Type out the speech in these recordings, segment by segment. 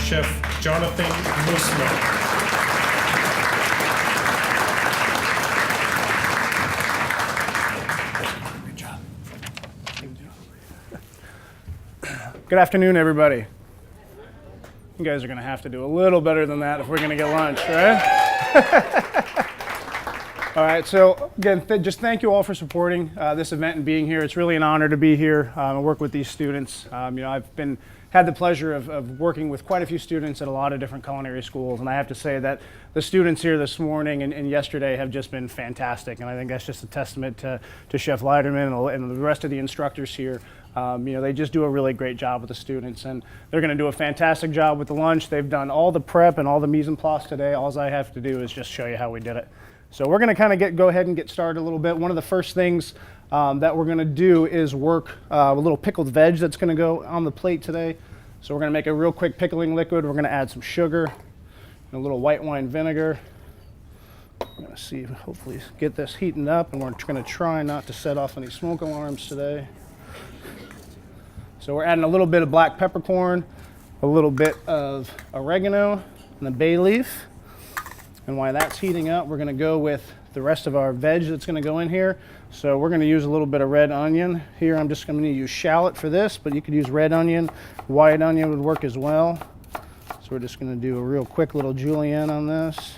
Chef Jonathan Moosmiller. Good afternoon, everybody. You guys are going to have to do a little better than that if we're going to get lunch, right? All right, so again, just thank you all for supporting this event and being here. It's really an honor to be here and work with these students. I've had the pleasure of working with quite a few students at a lot of different culinary schools, and I have to say that the students here this morning and yesterday have just been fantastic, and I think that's just a testament to Chef Leiderman and the rest of the instructors here. They just do a really great job with the students, and they're going to do a fantastic job with the lunch. They've done all the prep and all the mise en place today. All I have to do is just show you how we did it. So we're going to kind of go ahead and get started a little bit. One of the first things that we're going to do is work a little pickled veg that's going to go on the plate today. So we're going to make a real quick pickling liquid. We're going to add some sugar and a little white wine vinegar. We're going to see, hopefully get this heating up, and we're going to try not to set off any smoke alarms today. So we're adding a little bit of black peppercorn, a little bit of oregano, and a bay leaf. And while that's heating up, we're going to go with the rest of our veg that's going to go in here. So we're going to use a little bit of red onion. Here I'm just going to use shallot for this, but you could use red onion. White onion would work as well. So we're just going to do a real quick little julienne on this.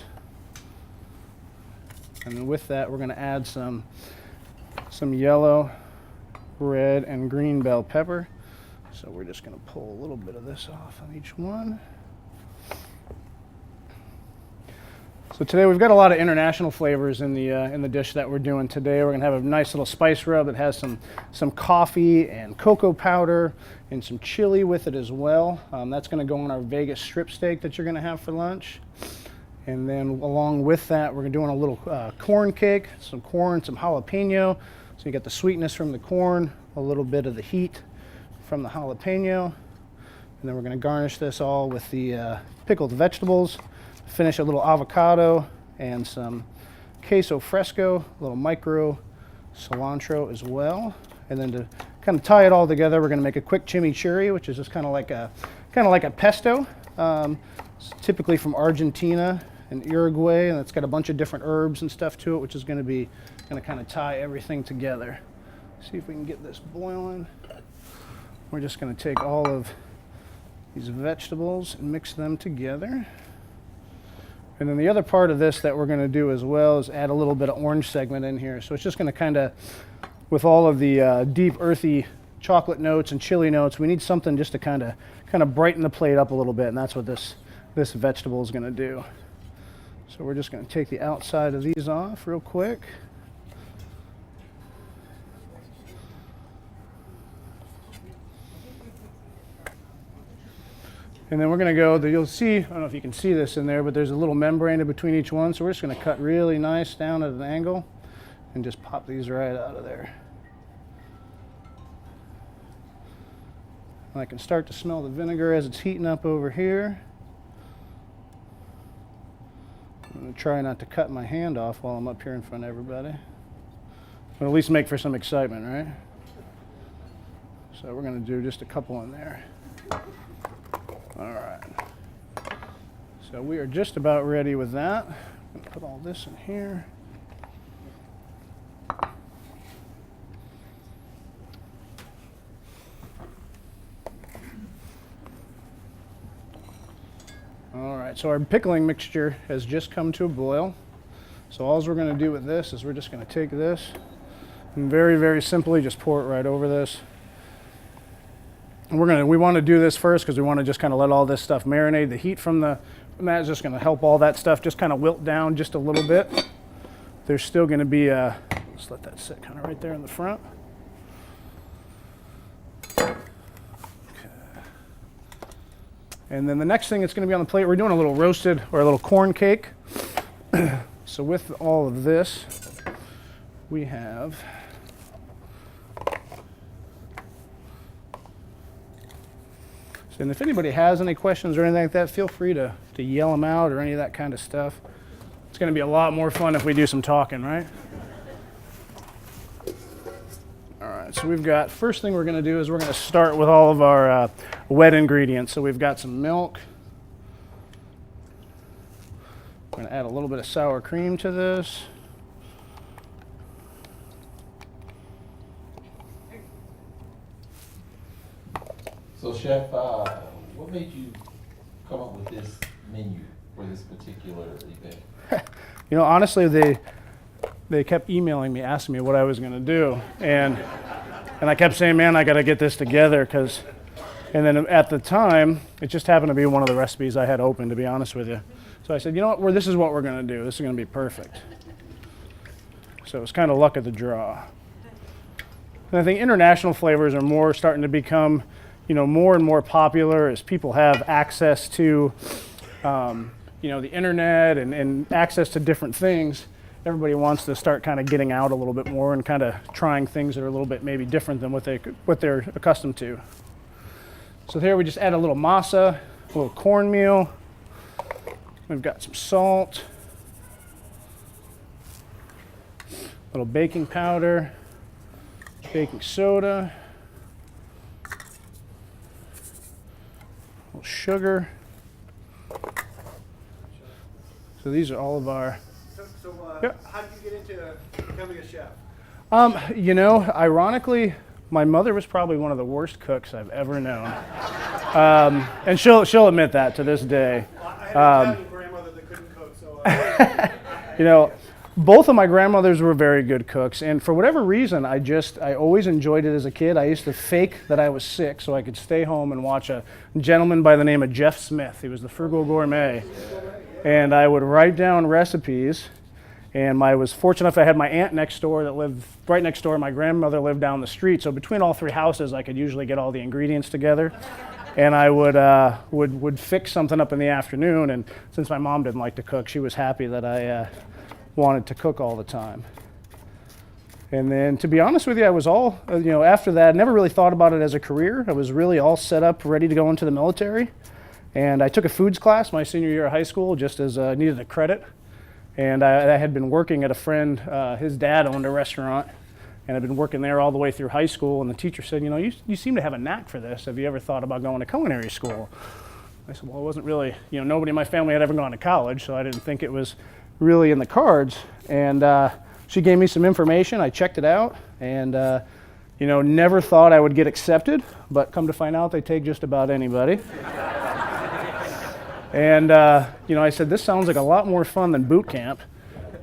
And then with that, we're going to add some yellow, red, and green bell pepper. So we're just going to pull a little bit of this off on each one. So today we've got a lot of international flavors in the dish that we're doing today. We're going to have a nice little spice rub that has some coffee and cocoa powder and some chili with it as well. That's going to go on our Vegas strip steak that you're going to have for lunch. And then along with that, we're doing a little corn cake, some corn, some jalapeno. So you get the sweetness from the corn, a little bit of the heat from the jalapeno, and then we're going to garnish this all with the pickled vegetables, finish a little avocado and some queso fresco, a little micro cilantro as well. And then to kind of tie it all together, we're going to make a quick chimichurri, which is just kind of like a pesto. It's typically from Argentina and Uruguay, and it's got a bunch of different herbs and stuff to it, which is going to kind of tie everything together. See if we can get this boiling. We're just going to take all of these vegetables and mix them together. And then the other part of this that we're going to do as well is add a little bit of orange segment in here. So it's just going to kind of, with all of the deep earthy chocolate notes and chili notes, we need something just to kind of brighten the plate up a little bit, and that's what this vegetable is going to do. So we're just going to take the outside of these off real quick. And then we're going to go, you'll see, I don't know if you can see this in there, but there's a little membrane in between each one. So we're just going to cut really nice down at an angle and just pop these right out of there. And I can start to smell the vinegar as it's heating up over here. I'm going to try not to cut my hand off while I'm up here in front of everybody. But at least make for some excitement, right? So we're going to do just a couple in there. All right, so we are just about ready with that. I'm going to put all this in here. All right, so our pickling mixture has just come to a boil. So all we're going to do with this is we're just going to take this and very, very simply just pour it right over this. We want to do this first because we want to just kind of let all this stuff marinate. The heat from that is just going to help all that stuff just kind of wilt down just a little bit. There's still going to be let's let that sit kind of right there in the front. Okay. And then the next thing that's going to be on the plate, we're doing a little roasted or a little corn cake. So with all of this, we have and if anybody has any questions or anything like that, feel free to yell them out or any of that kind of stuff. It's going to be a lot more fun if we do some talking, right? All right, so we've got, first thing we're going to do is we're going to start with all of our wet ingredients. So we've got some milk, going to add a little bit of sour cream to this. So, Chef, what made you come up with this menu for this particular event? You know, honestly, they kept emailing me, asking me what I was going to do, and I kept saying, man, I got to get this together, and then at the time, it just happened to be one of the recipes I had open, to be honest with you. So I said, you know what, this is what we're going to do. This is going to be perfect. So it's kind of luck of the draw. And I think international flavors are more starting to become, you know, more and more popular as people have access to, you know, the internet and access to different things. Everybody wants to start kind of getting out a little bit more and kind of trying things that are a little bit maybe different than what they're accustomed to. So here we just add a little masa, a little cornmeal. We've got some salt, a little baking powder, baking soda, a little sugar. So these are all of our. So how did you get into becoming a chef? You know, ironically, my mother was probably one of the worst cooks I've ever known, and she'll admit that to this day. Well, I had an Italian grandmother that couldn't cook, so. You know, both of my grandmothers were very good cooks, and for whatever reason, I always enjoyed it as a kid. I used to fake that I was sick so I could stay home and watch a gentleman by the name of Jeff Smith. He was the Frugal Gourmet, and I would write down recipes. And I was fortunate enough I had my aunt next door that lived right next door. My grandmother lived down the street. So between all three houses, I could usually get all the ingredients together. And I would fix something up in the afternoon. And since my mom didn't like to cook, she was happy that I wanted to cook all the time. And then, to be honest with you, I was all, you know, after that, I never really thought about it as a career. I was really all set up, ready to go into the military. And I took a foods class my senior year of high school just as I needed a credit. And I had been working at a friend, his dad owned a restaurant, and I'd been working there all the way through high school, and the teacher said, you know, you seem to have a knack for this. Have you ever thought about going to culinary school? I said, well, it wasn't really, you know, nobody in my family had ever gone to college, so I didn't think it was really in the cards. And she gave me some information, I checked it out, and, you know, never thought I would get accepted, but come to find out they take just about anybody. And, you know, I said, this sounds like a lot more fun than boot camp.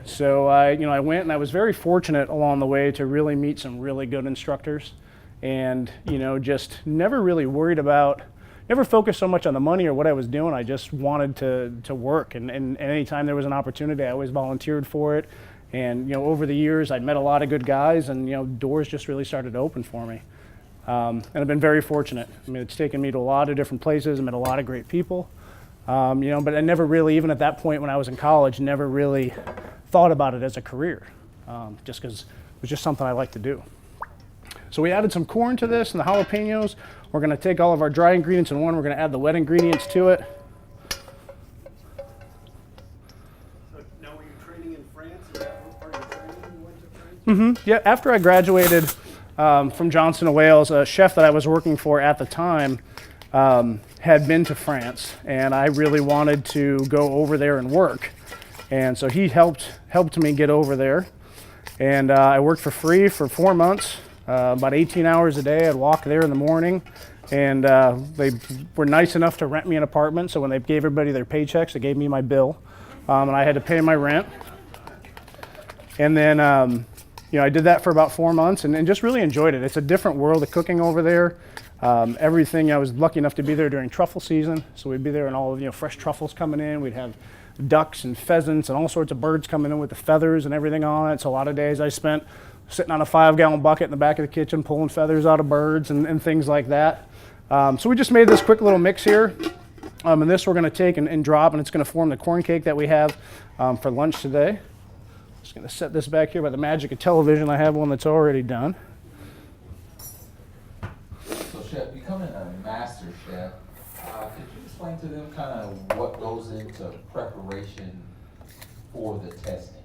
So I went, and I was very fortunate along the way to really meet some really good instructors, and, you know, just never really worried about, never focused so much on the money or what I was doing. I just wanted to work, and anytime there was an opportunity, I always volunteered for it. And, you know, over the years, I'd met a lot of good guys, and, you know, doors just really started to open for me. And I've been very fortunate. I mean, it's taken me to a lot of different places. I met a lot of great people. You know, but I never really, even at that point when I was in college, never really thought about it as a career, just because it was just something I like to do. So we added some corn to this and the jalapenos. We're going to take all of our dry ingredients in one. We're going to add the wet ingredients to it. So now were you training in France? Is that what part of your training you went to France? Yeah, after I graduated from Johnson & Wales, a chef that I was working for at the time had been to France, and I really wanted to go over there and work. And so he helped me get over there. And I worked for free for 4 months, about 18 hours a day. I'd walk there in the morning, and they were nice enough to rent me an apartment. So when they gave everybody their paychecks, they gave me my bill, and I had to pay my rent. And then you know, I did that for about 4 months and just really enjoyed it. It's a different world of cooking over there. Everything, I was lucky enough to be there during truffle season, so we'd be there and all of, you know, fresh truffles coming in. We'd have ducks and pheasants and all sorts of birds coming in with the feathers and everything on it. So a lot of days I spent sitting on a 5-gallon bucket in the back of the kitchen pulling feathers out of birds and things like that. So we just made this quick little mix here. And this we're going to take and drop, and it's going to form the corn cake that we have for lunch today. Just going to set this back here by the magic of television. I have one that's already done. So, Chef, becoming a master chef, could you explain to them kind of what goes into preparation for the testing?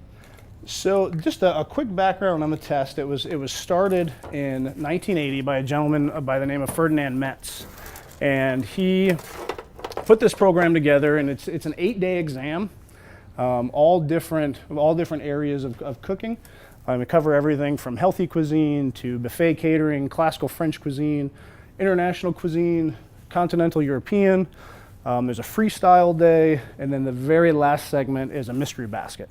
So just a quick background on the test. It was started in 1980 by a gentleman by the name of Ferdinand Metz. And he put this program together, and it's an 8-day exam all different areas of cooking. We cover everything from healthy cuisine to buffet catering, classical French cuisine, international cuisine, continental European. There's a freestyle day, and then the very last segment is a mystery basket.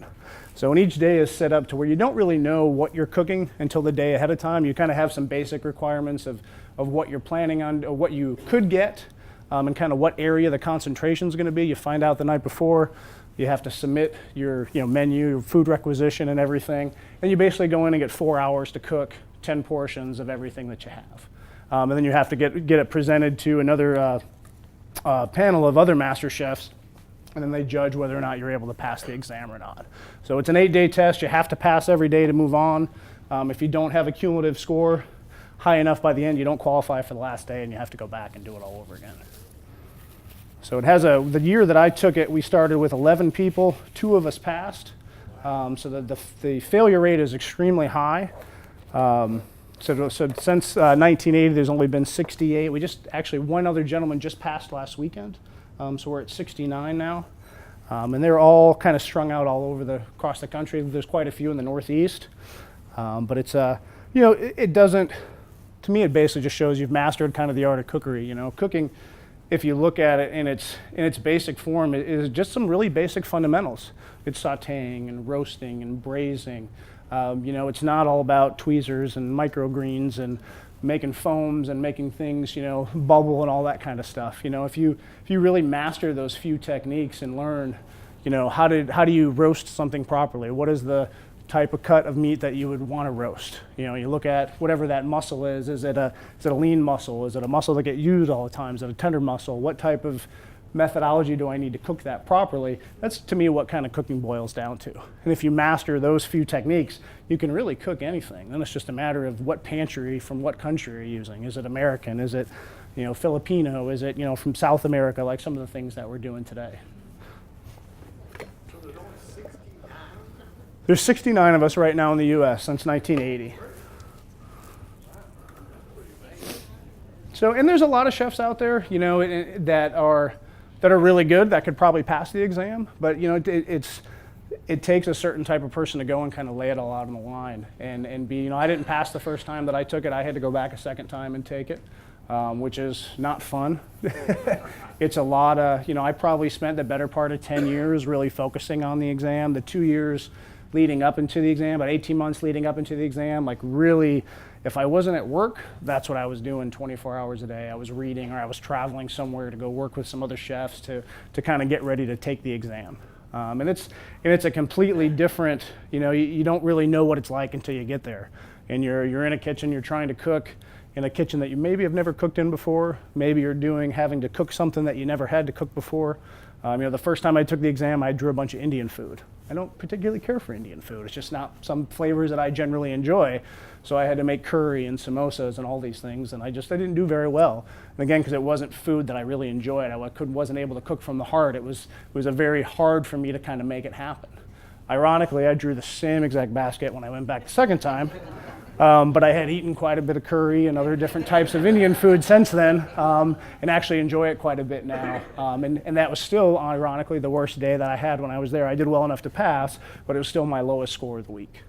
So when each day is set up to where you don't really know what you're cooking until the day ahead of time, you kind of have some basic requirements of what you're planning on, or what you could get, and kind of what area the concentration is going to be. You find out the night before. You have to submit your menu, your food requisition and everything. And you basically go in and get 4 hours to cook 10 portions of everything that you have. And then you have to get it presented to another panel of other master chefs, and then they judge whether or not you're able to pass the exam or not. So it's an 8-day test. You have to pass every day to move on. If you don't have a cumulative score high enough by the end, you don't qualify for the last day, and you have to go back and do it all over again. So it has the year that I took it, we started with 11 people, 2 of us passed. So the failure rate is extremely high. So since 1980, there's only been 68. We actually, one other gentleman just passed last weekend. So we're at 69 now. And they're all kind of strung out all over across the country. There's quite a few in the Northeast. But it's, it doesn't, to me, it basically just shows you've mastered kind of the art of cookery. Cooking, if you look at it in its basic form, it is just some really basic fundamentals. It's sautéing and roasting and braising. It's not all about tweezers and microgreens and making foams and making things, bubble and all that kind of stuff. If you really master those few techniques and learn, how do you roast something properly? What is the type of cut of meat that you would want to roast? You look at whatever that muscle is. Is it a lean muscle? Is it a muscle that gets used all the time? Is it a tender muscle? What type of methodology do I need to cook that properly? That's, to me, what kind of cooking boils down to. And if you master those few techniques, you can really cook anything. Then it's just a matter of what pantry from what country you're using. Is it American? Is it, Filipino? Is it, from South America, like some of the things that we're doing today? So there's only 69? There's 69 of us right now in the U.S. since 1980. So, and there's a lot of chefs out there, that are really good, that could probably pass the exam, but it takes a certain type of person to go and kind of lay it all out on the line and be, I didn't pass the first time that I took it. I had to go back a second time and take it, which is not fun. It's a lot of, I probably spent the better part of 10 years really focusing on the exam. The 2 years leading up into the exam, about 18 months leading up into the exam, like really, if I wasn't at work, that's what I was doing 24 hours a day. I was reading, or I was traveling somewhere to go work with some other chefs to kind of get ready to take the exam. And it's a completely different, you don't really know what it's like until you get there. And you're in a kitchen, you're trying to cook in a kitchen that you maybe have never cooked in before. Maybe you're having to cook something that you never had to cook before. The first time I took the exam, I drew a bunch of Indian food. I don't particularly care for Indian food. It's just not some flavors that I generally enjoy. So I had to make curry and samosas and all these things, and I didn't do very well. And again, because it wasn't food that I really enjoyed, wasn't able to cook from the heart. It was a very hard for me to kind of make it happen. Ironically, I drew the same exact basket when I went back the second time, but I had eaten quite a bit of curry and other different types of Indian food since then, and actually enjoy it quite a bit now. And that was still, ironically, the worst day that I had when I was there. I did well enough to pass, but it was still my lowest score of the week.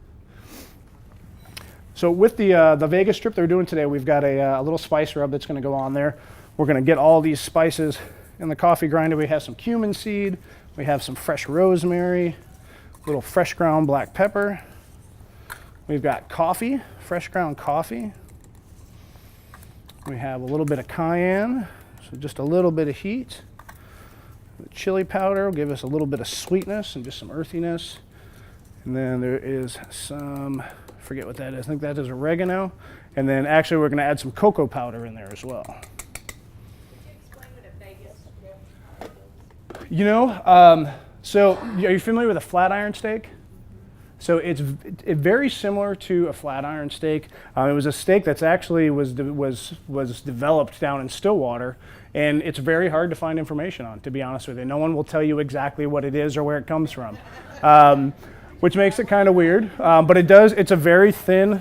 So with the Vegas strip they're doing today, we've got a little spice rub that's going to go on there. We're going to get all these spices in the coffee grinder. We have some cumin seed. We have some fresh rosemary, little fresh ground black pepper. We've got coffee, fresh ground coffee. We have a little bit of cayenne, so just a little bit of heat. The chili powder will give us a little bit of sweetness and just some earthiness. And then there is some, forget what that is. I think that is oregano. And then actually we're going to add some cocoa powder in there as well. Could you explain what a Vegas strip is? So are you familiar with a flat iron steak? So it's very similar to a flat iron steak. It was a steak that's actually was developed down in Stillwater, and it's very hard to find information on, to be honest with you. No one will tell you exactly what it is or where it comes from. Which makes it kind of weird, but it's a very thin,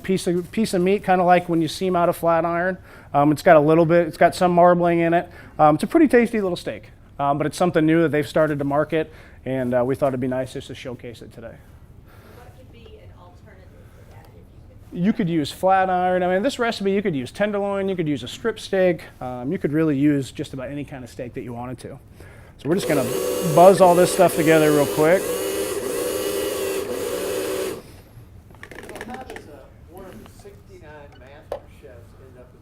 piece of meat, kind of like when you seam out a flat iron. It's got some marbling in it. It's a pretty tasty little steak, but it's something new that they've started to market, And we thought it'd be nice just to showcase it today. What could be an alternative for that if you could? You could use flat iron. I mean, this recipe, you could use tenderloin, you could use a strip steak. You could really use just about any kind of steak that you wanted to. So we're just gonna buzz all this stuff together real quick. How does one of the 69 master chefs end up in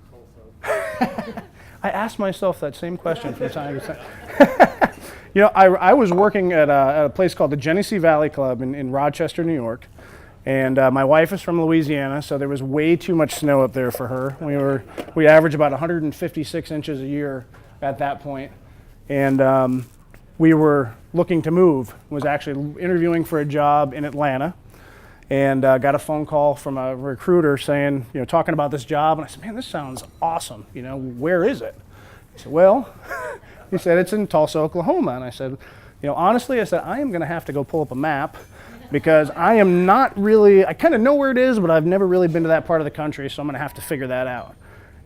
Tulsa? I asked myself that same question from time to time. You know, I was working at a place called the Genesee Valley Club in Rochester, New York. And my wife is from Louisiana, so there was way too much snow up there for her. We averaged about 156 inches a year at that point. And we were looking to move, was actually interviewing for a job in Atlanta, and got a phone call from a recruiter saying, you know, talking about this job. And I said, man, this sounds awesome. You know, where is it? He said, well, he said, it's in Tulsa, Oklahoma. And I said, you know, honestly, I said, I am going to have to go pull up a map because I am not really, I kind of know where it is, but I've never really been to that part of the country, so I'm going to have to figure that out.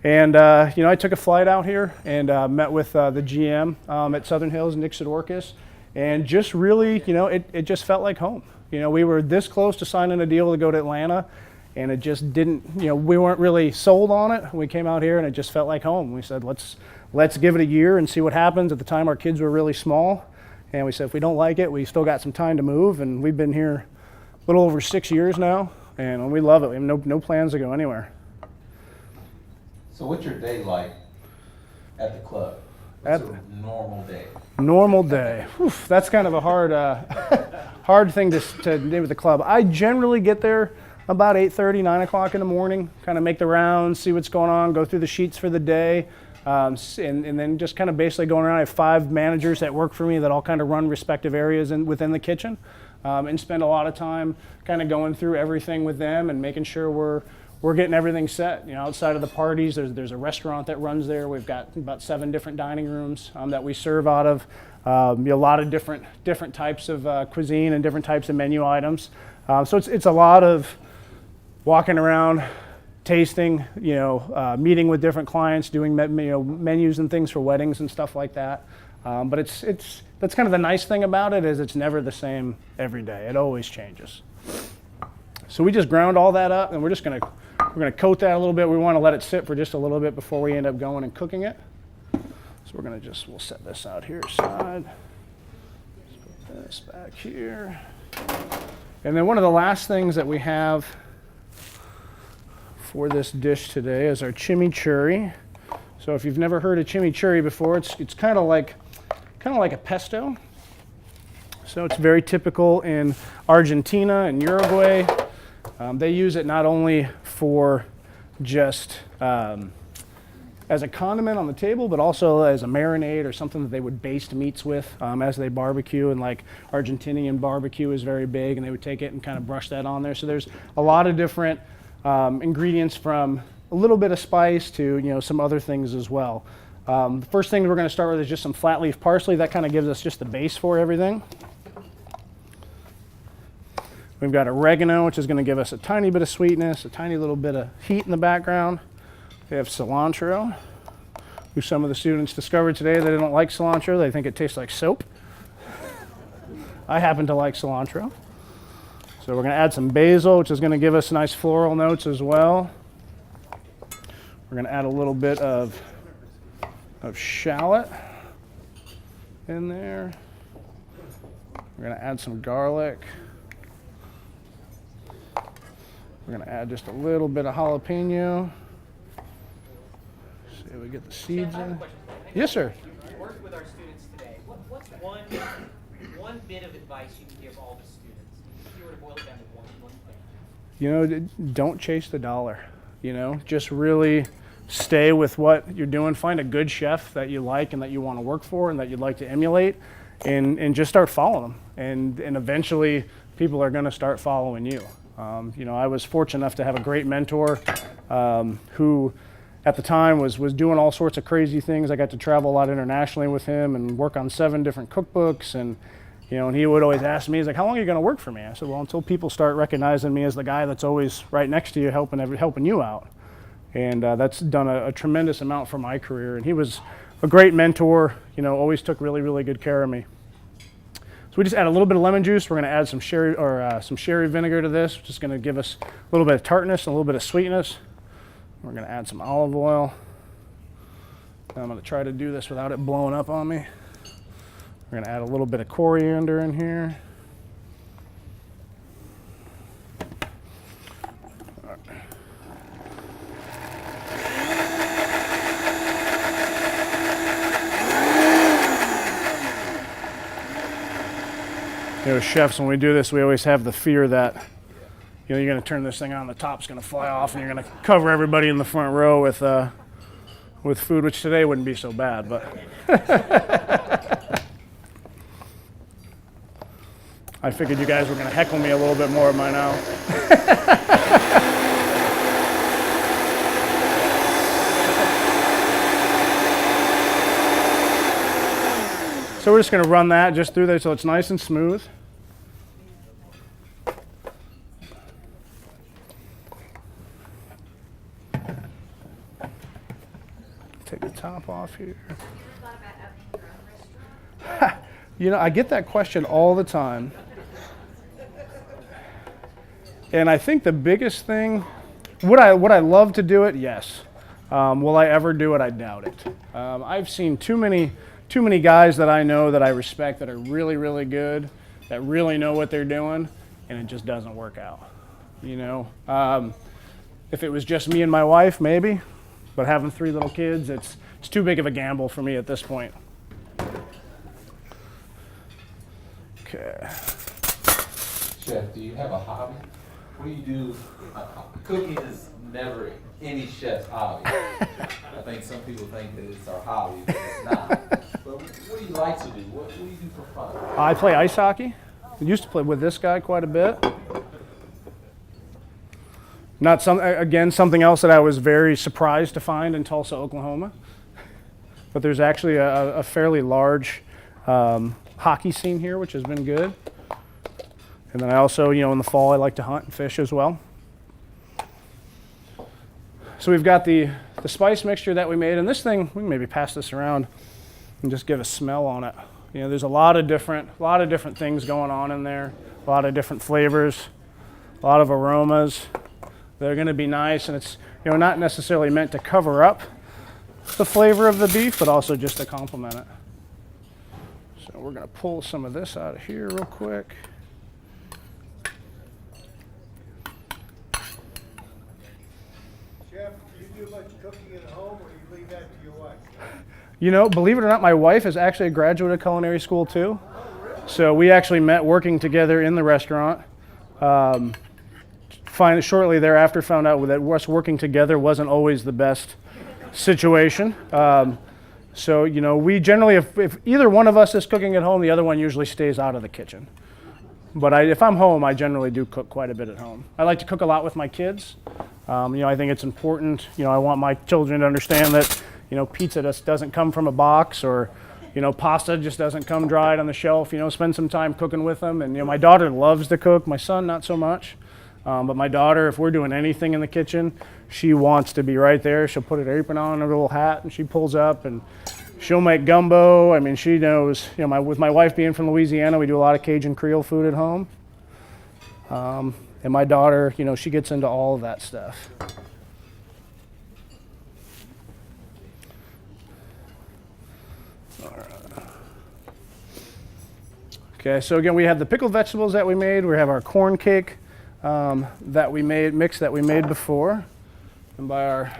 And, you know, I took a flight out here and met with the GM at Southern Hills, Nick Sidorkis, and just really, you know, it just felt like home. You know, we were this close to signing a deal to go to Atlanta, and it just didn't, you know, we weren't really sold on it. We came out here and it just felt like home. We said, let's give it a year and see what happens. At the time, our kids were really small, and we said, if we don't like it, we still got some time to move, and we've been here a little over 6 years now, and we love it. We have no plans to go anywhere. So what's your day like at the club? What's a normal day? Normal day. Whew, that's kind of a hard thing to do with the club. I generally get there about 8:30, 9 o'clock in the morning, kind of make the rounds, see what's going on, go through the sheets for the day, and then just kind of basically going around. I have 5 managers that work for me that all kind of run respective areas within the kitchen, and spend a lot of time kind of going through everything with them and making sure we're getting everything set. You know, outside of the parties, there's a restaurant that runs there. We've got about 7 different dining rooms that we serve out of. A lot of different types of cuisine and different types of menu items. So it's a lot of walking around, tasting, you know, meeting with different clients, doing menus and things for weddings and stuff like that. But that's kind of the nice thing about it is it's never the same every day. It always changes. So we just ground all that up, and we're gonna coat that a little bit. We want to let it sit for just a little bit before we end up going and cooking it. So we'll set this out here aside. Put this back here. And then one of the last things that we have for this dish today is our chimichurri. So if you've never heard of chimichurri before, it's kind of like a pesto. So it's very typical in Argentina and Uruguay. They use it not only for just as a condiment on the table, but also as a marinade or something that they would baste meats with as they barbecue. And like Argentinian barbecue is very big, and they would take it and kind of brush that on there. So there's a lot of different ingredients, from a little bit of spice to, you know, some other things as well. The first thing we're going to start with is just some flat leaf parsley. That kind of gives us just the base for everything. We've got oregano, which is going to give us a tiny bit of sweetness, a tiny little bit of heat in the background. We have cilantro, who some of the students discovered today they don't like cilantro. They think it tastes like soap. I happen to like cilantro. So we're going to add some basil, which is going to give us nice floral notes as well. We're going to add a little bit of shallot in there. We're going to add some garlic. We're going to add just a little bit of jalapeno. See if we get the seeds in. Yes, sir. You worked with our students today. What's one bit of advice you can give all the students? If you were to boil it down to one thing. You know, don't chase the dollar. You know, just really stay with what you're doing. Find a good chef that you like and that you want to work for and that you'd like to emulate, and just start following them. And eventually, people are going to start following you. You know, I was fortunate enough to have a great mentor who, at the time, was doing all sorts of crazy things. I got to travel a lot internationally with him and work on 7 different cookbooks. And, you know, and he would always ask me, he's like, how long are you going to work for me? I said, well, until people start recognizing me as the guy that's always right next to you helping you out. And that's done a tremendous amount for my career. And he was a great mentor, you know, always took really, really good care of me. So we just add a little bit of lemon juice. We're going to add some sherry vinegar to this, which is going to give us a little bit of tartness and a little bit of sweetness. We're going to add some olive oil. And I'm going to try to do this without it blowing up on me. We're going to add a little bit of coriander in here. You know, chefs, when we do this, we always have the fear that, you know, you're going to turn this thing on, the top's going to fly off, and you're going to cover everybody in the front row with food, which today wouldn't be so bad, but I figured you guys were going to heckle me a little bit more by now. So we're just going to run that just through there so it's nice and smooth. Take the top off here. You know, I get that question all the time. And I think the biggest thing, would I love to do it? Yes. Will I ever do it? I doubt it. I've seen too many guys that I know that I respect that are really, really good, that really know what they're doing, and it just doesn't work out. You know, if it was just me and my wife, maybe, but having 3 little kids, it's too big of a gamble for me at this point. Okay. Chef, do you have a hobby? What do you do? Cooking is never any chef's hobby. I think some people think that it's our hobby, but it's not. But what do you like to do? What do you do for fun? I play ice hockey. I used to play with this guy quite a bit. Something else that I was very surprised to find in Tulsa, Oklahoma. But there's actually a fairly large hockey scene here, which has been good. And then I also, you know, in the fall, I like to hunt and fish as well. So we've got the spice mixture that we made, and this thing, we can maybe pass this around and just give a smell on it. You know, there's a lot of different things going on in there, a lot of different flavors, a lot of aromas. They're going to be nice, and it's, you know, not necessarily meant to cover up the flavor of the beef, but also just to complement it. So we're going to pull some of this out of here real quick. Chef, do you do much cooking at home, or do you leave that to your wife? You know, believe it or not, my wife is actually a graduate of culinary school too. So we actually met working together in the restaurant. Shortly thereafter, found out that us working together wasn't always the best situation. So, you know, we generally, if either one of us is cooking at home, the other one usually stays out of the kitchen. But if I'm home, I generally do cook quite a bit at home. I like to cook a lot with my kids. You know, I think it's important. You know, I want my children to understand that, you know, pizza just doesn't come from a box, or, you know, pasta just doesn't come dried on the shelf. You know, spend some time cooking with them. And, you know, my daughter loves to cook. My son, not so much. But my daughter, if we're doing anything in the kitchen, she wants to be right there. She'll put an apron on, her little hat, and she pulls up, and she'll make gumbo. I mean, she knows, you know, with my wife being from Louisiana, we do a lot of Cajun Creole food at home. And my daughter, you know, she gets into all of that stuff. All right. Okay, so again, we have the pickled vegetables that we made. We have our corn cake that we made, before. And we're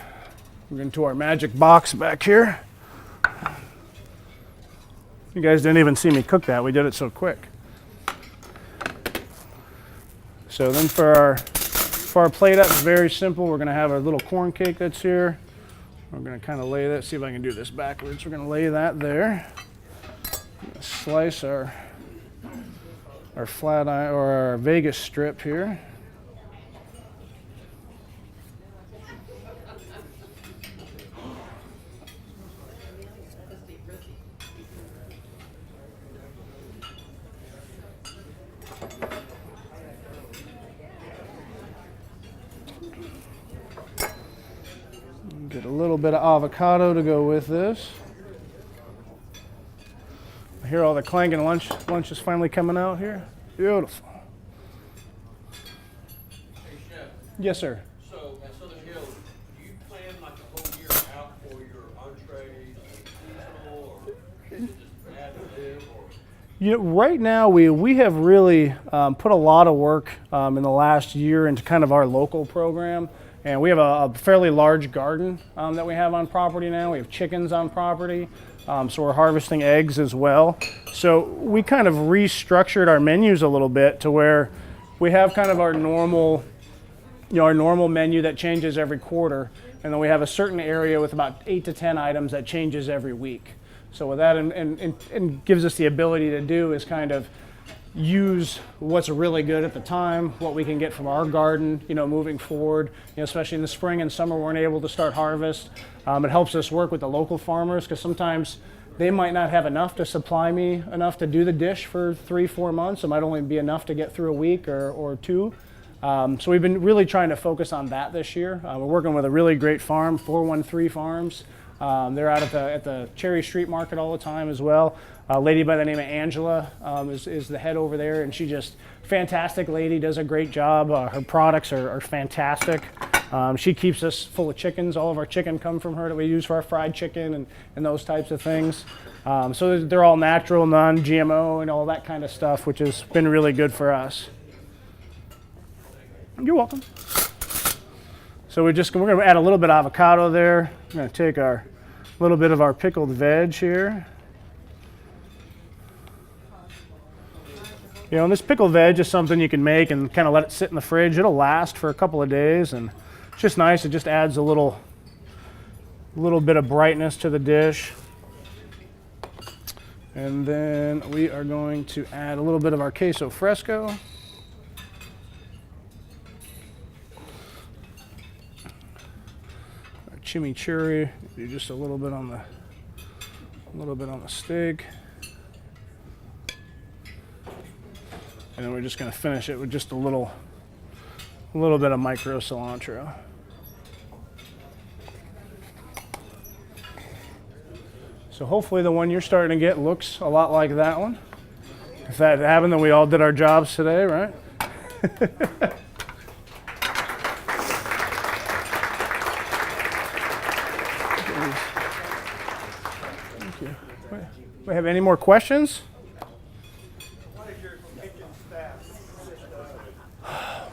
into our magic box back here. You guys didn't even see me cook that. We did it so quick. So then for our plate up, it's very simple. We're going to have our little corn cake that's here. We're going to kind of lay that. See if I can do this backwards. We're going to lay that there. Slice our flat iron, or our Vegas strip here. Get a little bit of avocado to go with this. hear all the clanking. Lunch is finally coming out here. Beautiful. Hey, Chef, Yes, sir. so at Southern Hill, do you plan like a whole year out for your entrees, seasonal, or is it just ad lib, or? You know, right now we have really put a lot of work in the last year into kind of our local program, and we have a fairly large garden that we have on property now. We have chickens on property, so we're harvesting eggs as well. So we kind of restructured our menus a little bit to where we have kind of our normal menu that changes every quarter, and then we have a certain area with about 8 to 10 items that changes every week. So with that, and gives us the ability to do is kind of use what's really good at the time, what we can get from our garden, moving forward, especially in the spring and summer, we're able to start harvest. It helps us work with the local farmers because sometimes they might not have enough to supply me enough to do the dish for 3-4 months. It might only be enough to get through a week or two. So we've been really trying to focus on that this year. We're working with a really great farm, 413 Farms. They're out at the Cherry Street Market all the time as well. A lady by the name of Angela is the head over there, and she just fantastic lady, does a great job. Her products are fantastic. She keeps us full of chickens. All of our chicken come from her that we use for our fried chicken and those types of things. So they're all natural, non-GMO, and all that kind of stuff, which has been really good for us. You're welcome. So we're going to add a little bit of avocado there. I'm going to take a little bit of our pickled veg here. And this pickled veg is something you can make and kind of let it sit in the fridge. It'll last for a couple of days, and it's just nice. It just adds a little bit of brightness to the dish. And then we are going to add a little bit of our queso fresco. Our chimichurri, do just a little bit on the steak. And then we're just going to finish it with just a little bit of micro cilantro. So hopefully the one you're starting to get looks a lot like that one. If that happened, then we all did our jobs today, right? Thank you. We have any more questions?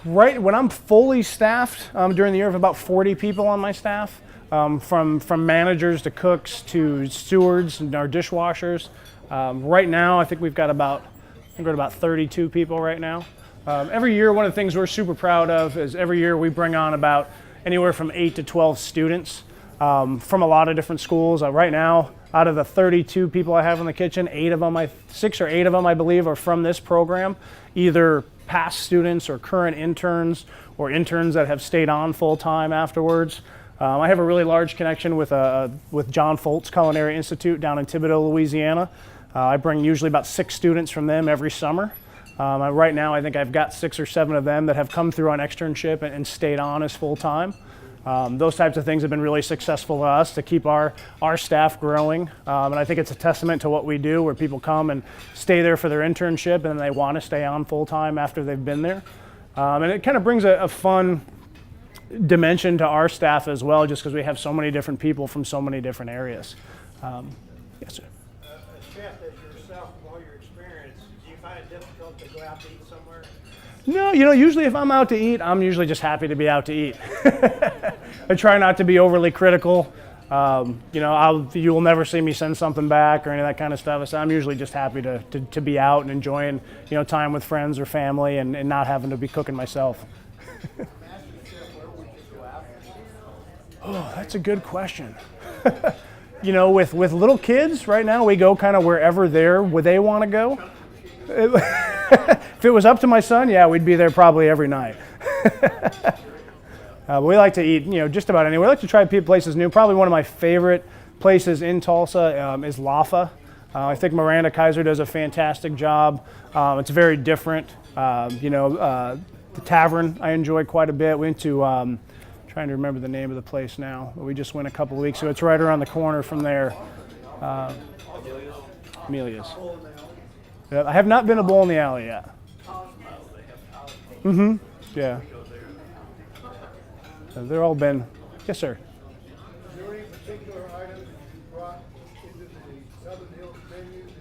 Right when I'm fully staffed during the year, I have about 40 people on my staff, from managers to cooks to stewards and our dishwashers. Right now, I think we've got about 32 people right now. Every year, one of the things we're super proud of is every year we bring on about anywhere from 8 to 12 students from a lot of different schools. Right now, out of the 32 people I have in the kitchen, 6 or 8 of them, I believe, are from this program, either past students or current interns or interns that have stayed on full-time afterwards. I have a really large connection with John Foltz Culinary Institute down in Thibodaux, Louisiana. I bring usually about 6 students from them every summer. Right now, I think I've got 6 or 7 of them that have come through on externship and stayed on as full-time. Those types of things have been really successful to us to keep our staff growing. And I think it's a testament to what we do, where people come and stay there for their internship and then they want to stay on full-time after they've been there. And it kind of brings a fun dimension to our staff as well, just because we have so many different people from so many different areas. Yes, sir. A chef as yourself, with all your experience, do you find it difficult to go out to eat somewhere? No, usually if I'm out to eat, I'm usually just happy to be out to eat. I try not to be overly critical. You will never see me send something back or any of that kind of stuff. So I'm usually just happy to be out and enjoying, time with friends or family and not having to be cooking myself. Oh, that's a good question. With little kids right now, we go kind of wherever they want to go. If it was up to my son, yeah, we'd be there probably every night. We like to eat, just about anywhere. We like to try places new. Probably one of my favorite places in Tulsa is Lafa. I think Miranda Kaiser does a fantastic job. It's very different. The tavern I enjoy quite a bit. We went to, trying to remember the name of the place now. We just went a couple of weeks ago. It's right around the corner from there. Amelia's. Yeah, I have not been a bowl in the alley yet. Mm-hmm. Yeah. They're all been. Yes, sir. Is there any particular items that you brought into the Southern Hills menu that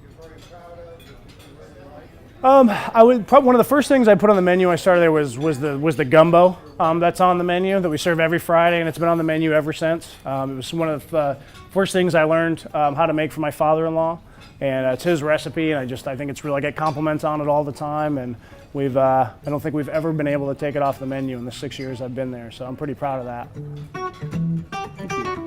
you're very proud of, that you really like? I would probably one of the first things I put on the menu. I started there was the gumbo that's on the menu that we serve every Friday, and it's been on the menu ever since. It was one of the first things I learned how to make for my father-in-law, and it's his recipe. And I think it's really, I get compliments on it all the time, and I don't think we've ever been able to take it off the menu in the 6 years I've been there. So I'm pretty proud of that. Thank you.